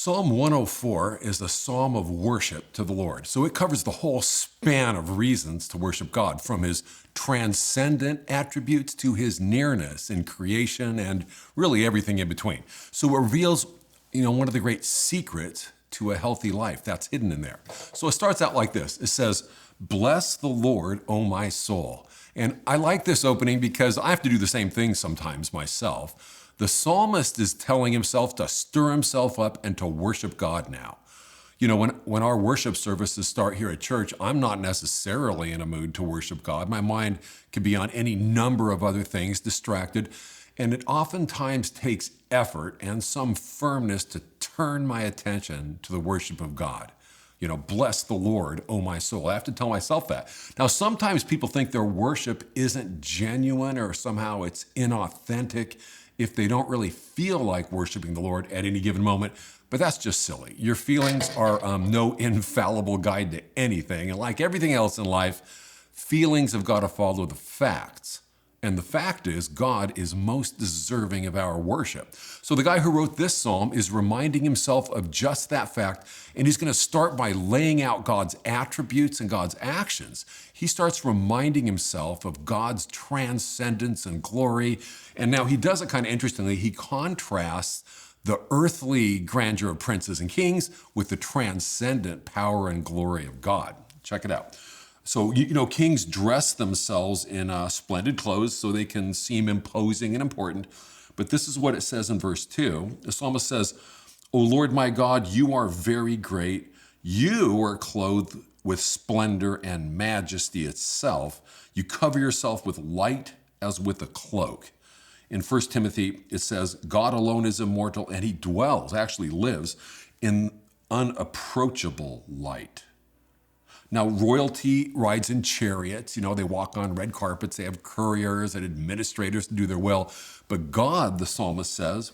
Psalm 104 is a psalm of worship to the Lord. So it covers the whole span of reasons to worship God, from his transcendent attributes to his nearness in creation and really everything in between. So it reveals, one of the great secrets to a healthy life that's hidden in there. So it starts out like this. It says, "Bless the Lord, O my soul." And I like this opening because I have to do the same thing sometimes myself. The psalmist is telling himself to stir himself up and to worship God now. When our worship services start here at church, I'm not necessarily in a mood to worship God. My mind can be on any number of other things, distracted, and it oftentimes takes effort and some firmness to turn my attention to the worship of God. Bless the Lord, O my soul. I have to tell myself that. Now, sometimes people think their worship isn't genuine or somehow it's inauthentic if they don't really feel like worshiping the Lord at any given moment, but that's just silly. Your feelings are no infallible guide to anything, and like everything else in life, feelings have got to follow the facts. And the fact is, God is most deserving of our worship. So the guy who wrote this psalm is reminding himself of just that fact, and he's going to start by laying out God's attributes and God's actions. He starts reminding himself of God's transcendence and glory, and now he does it kind of interestingly. He contrasts the earthly grandeur of princes and kings with the transcendent power and glory of God. Check it out. So, kings dress themselves in splendid clothes so they can seem imposing and important. But this is what it says in verse 2. The psalmist says, "O Lord my God, you are very great. You are clothed with splendor and majesty itself. You cover yourself with light as with a cloak." In 1 Timothy, it says, "God alone is immortal, and he lives in unapproachable light." Now, royalty rides in chariots. They walk on red carpets. They have couriers and administrators to do their will. But God, the psalmist says,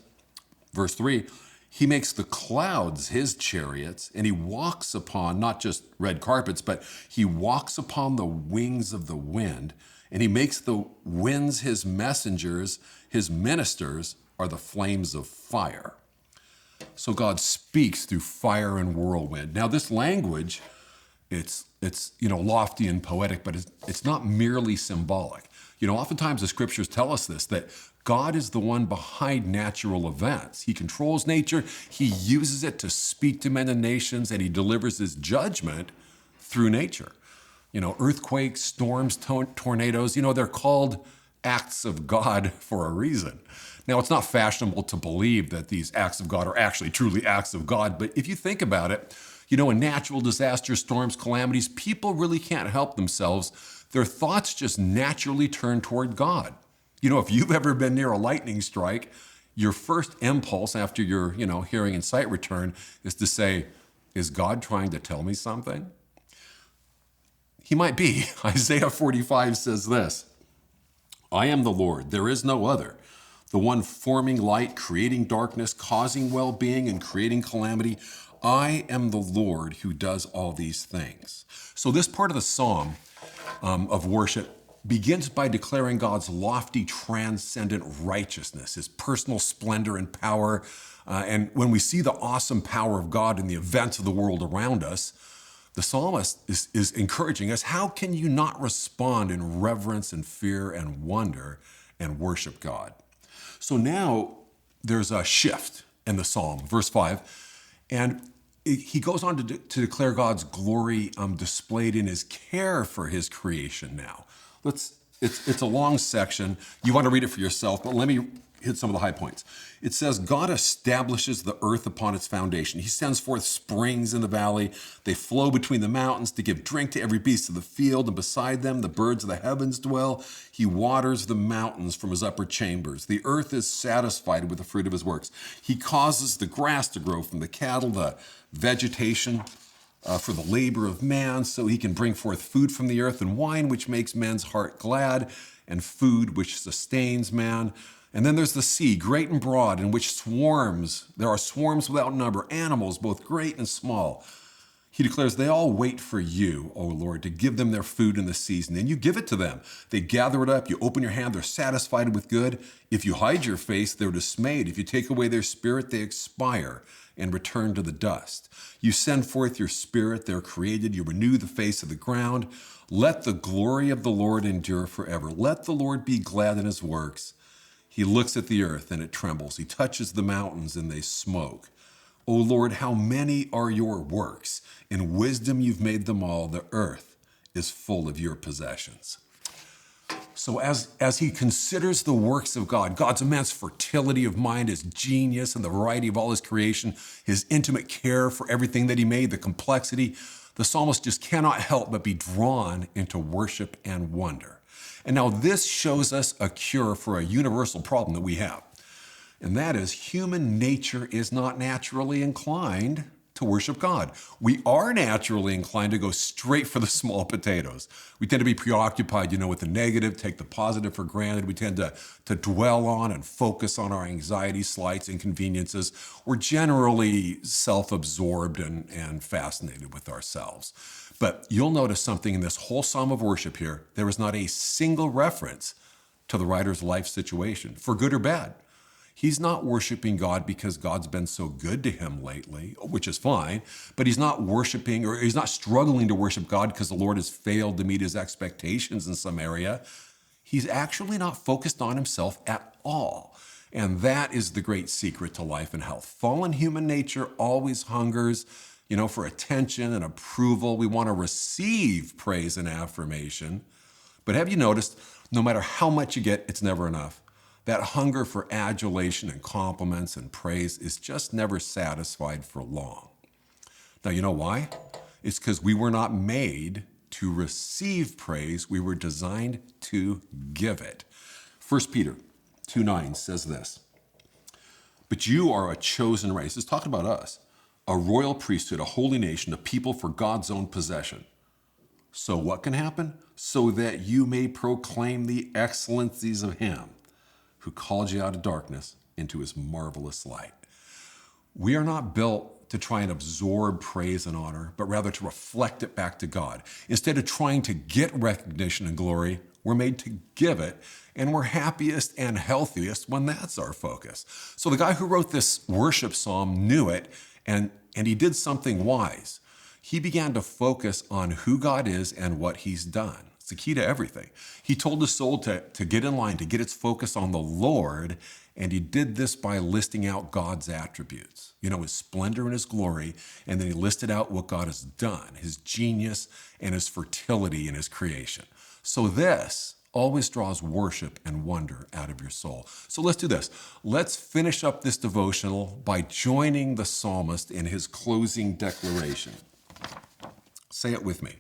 verse 3, he makes the clouds his chariots, and he walks upon not just red carpets, but he walks upon the wings of the wind, and he makes the winds his messengers. His ministers are the flames of fire. So God speaks through fire and whirlwind. Now, this language, it's lofty and poetic, but it's not merely symbolic. Oftentimes the scriptures tell us this, that God is the one behind natural events. He controls nature. He uses it to speak to men and nations, and he delivers his judgment through nature. Earthquakes, storms, tornadoes, they're called acts of God for a reason. Now, it's not fashionable to believe that these acts of God are actually truly acts of God, but if you think about it, in natural disasters, storms, calamities, people really can't help themselves. Their thoughts just naturally turn toward God. If you've ever been near a lightning strike, your first impulse after your, hearing and sight return is to say, is God trying to tell me something? He might be. Isaiah 45 says this, "I am the Lord, there is no other, the one forming light, creating darkness, causing well-being, and creating calamity. I am the Lord who does all these things." So this part of the psalm of worship begins by declaring God's lofty, transcendent righteousness, his personal splendor and power. And when we see the awesome power of God in the events of the world around us, the psalmist is encouraging us, how can you not respond in reverence and fear and wonder and worship God? So now there's a shift in the psalm, verse 5. And he goes on to declare God's glory displayed in his care for his creation now. It's a long section. You want to read it for yourself, but let me hit some of the high points. It says, God establishes the earth upon its foundation. He sends forth springs in the valley. They flow between the mountains to give drink to every beast of the field, and beside them the birds of the heavens dwell. He waters the mountains from his upper chambers. The earth is satisfied with the fruit of his works. He causes the grass to grow from the cattle, the vegetation for the labor of man, so he can bring forth food from the earth, and wine which makes men's heart glad, and food which sustains man. And then there's the sea, great and broad, in which there are swarms without number, animals, both great and small. He declares, they all wait for you, O Lord, to give them their food in the season. And you give it to them. They gather it up. You open your hand. They're satisfied with good. If you hide your face, they're dismayed. If you take away their spirit, they expire. and return to the dust. You send forth your spirit, they're created. You renew the face of the ground. Let the glory of the Lord endure forever. Let the Lord be glad in his works. He looks at the earth and it trembles. He touches the mountains and they smoke. O Lord, how many are your works? In wisdom you've made them all. The earth is full of your possessions. So as he considers the works of God, God's immense fertility of mind, his genius and the variety of all his creation, his intimate care for everything that he made, the complexity, the psalmist just cannot help but be drawn into worship and wonder. And now this shows us a cure for a universal problem that we have. And that is human nature is not naturally inclined to worship God. We are naturally inclined to go straight for the small potatoes. We tend to be preoccupied, with the negative, take the positive for granted. We tend to dwell on and focus on our anxieties, slights, inconveniences. We're generally self-absorbed and fascinated with ourselves. But you'll notice something in this whole psalm of worship here. There is not a single reference to the writer's life situation, for good or bad. He's not worshiping God because God's been so good to him lately, which is fine, but he's not worshiping, or he's not struggling to worship God because the Lord has failed to meet his expectations in some area. He's actually not focused on himself at all. And that is the great secret to life and health. Fallen human nature always hungers, for attention and approval. We want to receive praise and affirmation. But have you noticed, no matter how much you get, it's never enough. That hunger for adulation and compliments and praise is just never satisfied for long. Now, you know why? It's because we were not made to receive praise. We were designed to give it. 1 Peter 2:9 says this, "But you are a chosen race." It's talking about us. "A royal priesthood, a holy nation, a people for God's own possession." So what can happen? "So that you may proclaim the excellencies of him who called you out of darkness into his marvelous light." We are not built to try and absorb praise and honor, but rather to reflect it back to God. Instead of trying to get recognition and glory, we're made to give it, and we're happiest and healthiest when that's our focus. So the guy who wrote this worship psalm knew it, and he did something wise. He began to focus on who God is and what he's done. It's the key to everything. He told his soul to get in line, to get its focus on the Lord, and he did this by listing out God's attributes, his splendor and his glory, and then he listed out what God has done, his genius and his fertility in his creation. So this always draws worship and wonder out of your soul. So let's do this. Let's finish up this devotional by joining the psalmist in his closing declaration. Say it with me.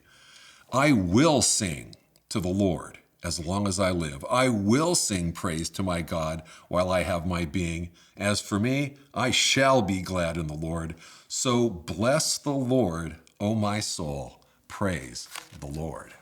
"I will sing to the Lord as long as I live. I will sing praise to my God while I have my being. As for me, I shall be glad in the Lord. So bless the Lord, O my soul. Praise the Lord."